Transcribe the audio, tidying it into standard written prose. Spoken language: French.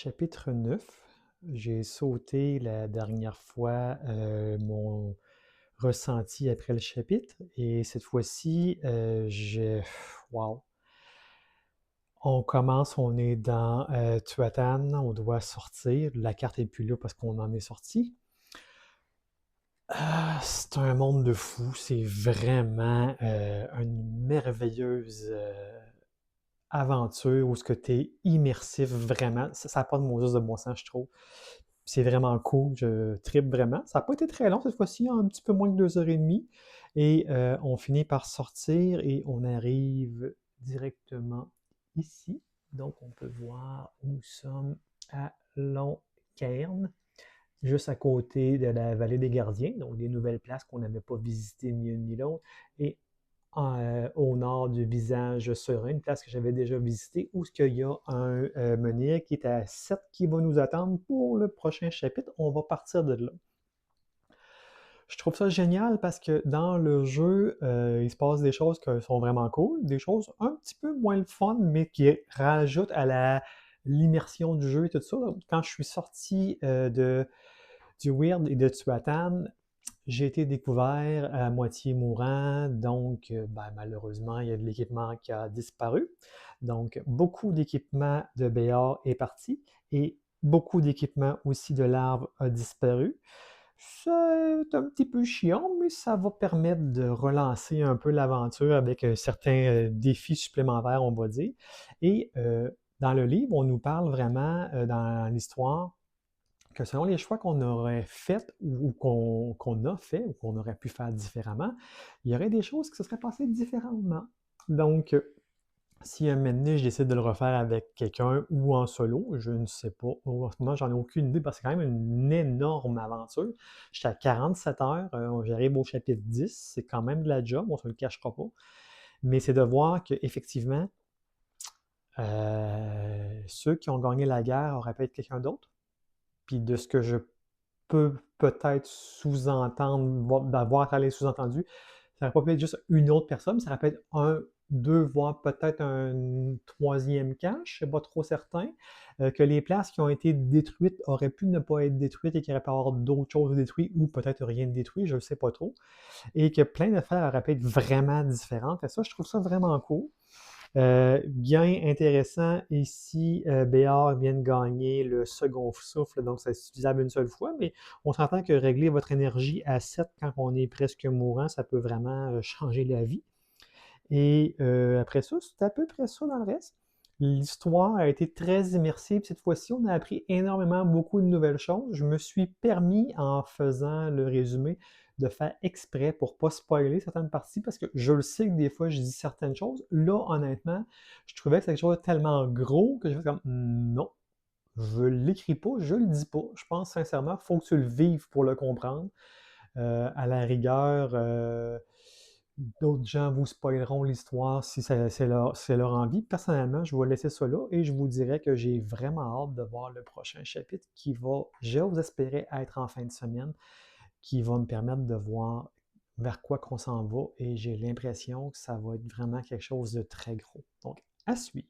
chapitre 9. J'ai sauté la dernière fois mon ressenti après le chapitre et cette fois-ci, Wow! On commence, on est dans Tuatan, on doit sortir. La carte n'est plus là parce qu'on en est sorti. C'est un monde de fou, c'est vraiment une merveilleuse aventure où ce que tu es immersif vraiment. Ça n'a pas de Moses de bon sens, je trouve. C'est vraiment cool, je trippe vraiment. Ça n'a pas été très long cette fois-ci, un petit peu moins de 2 heures et demie. Et on finit par sortir et on arrive directement ici. Donc on peut voir où nous sommes à Long-Cairn, juste à côté de la vallée des Gardiens, donc des nouvelles places qu'on n'avait pas visitées ni une ni l'autre. Et au nord du visage serein, une place que j'avais déjà visitée, où il y a un menhir qui est à 7 qui va nous attendre pour le prochain chapitre. On va partir de là. Je trouve ça génial parce que dans le jeu, il se passe des choses qui sont vraiment cool, des choses un petit peu moins le fun, mais qui rajoutent à l'immersion du jeu et tout ça. Quand je suis sorti du Weird et de Tuatan, j'ai été découvert à moitié mourant, donc malheureusement, il y a de l'équipement qui a disparu. Donc, beaucoup d'équipement de Béar est parti et beaucoup d'équipement aussi de larves a disparu. C'est un petit peu chiant, mais ça va permettre de relancer un peu l'aventure avec certains défis supplémentaires, on va dire. Et dans le livre, on nous parle vraiment, dans l'histoire, que selon les choix qu'on aurait faits ou qu'on a fait ou qu'on aurait pu faire différemment, il y aurait des choses qui se seraient passées différemment. Donc, si un moment donné, je décide de le refaire avec quelqu'un ou en solo, je ne sais pas. En ce moment, j'en ai aucune idée parce que c'est quand même une énorme aventure. J'étais à 47 heures, j'arrive au chapitre 10, c'est quand même de la job, on ne se le cachera pas. Mais c'est de voir qu'effectivement, ceux qui ont gagné la guerre auraient pu être quelqu'un d'autre. Puis de ce que je peux peut-être sous-entendre, d'avoir allé sous-entendu, ça n'aurait pas pu être juste une autre personne, ça aurait pu être un, deux, voire peut-être un troisième camp, je ne suis pas trop certain, que les places qui ont été détruites auraient pu ne pas être détruites et qu'il aurait pu y avoir d'autres choses détruites ou peut-être rien de détruit, je ne sais pas trop, et que plein d'affaires auraient pu être vraiment différentes. Et ça, je trouve ça vraiment cool. Gain intéressant ici, Béar vient de gagner le second souffle, donc c'est utilisable une seule fois, mais on s'entend que régler votre énergie à 7 quand on est presque mourant, ça peut vraiment changer la vie. Et après ça, c'est à peu près ça dans le reste. L'histoire a été très immersive cette fois-ci. On a appris énormément, beaucoup de nouvelles choses. Je me suis permis, en faisant le résumé, de faire exprès pour ne pas spoiler certaines parties parce que je le sais que des fois, je dis certaines choses. Là, honnêtement, je trouvais que c'était quelque chose de tellement gros que je fais comme non, je ne l'écris pas, je ne le dis pas. Je pense sincèrement qu'il faut que tu le vives pour le comprendre. À la rigueur, d'autres gens vous spoileront l'histoire si c'est leur envie. Personnellement, je vais laisser ça là et je vous dirais que j'ai vraiment hâte de voir le prochain chapitre qui va, j'ose espérer, être en fin de semaine, qui va me permettre de voir vers quoi qu'on s'en va et j'ai l'impression que ça va être vraiment quelque chose de très gros. Donc, à suivre.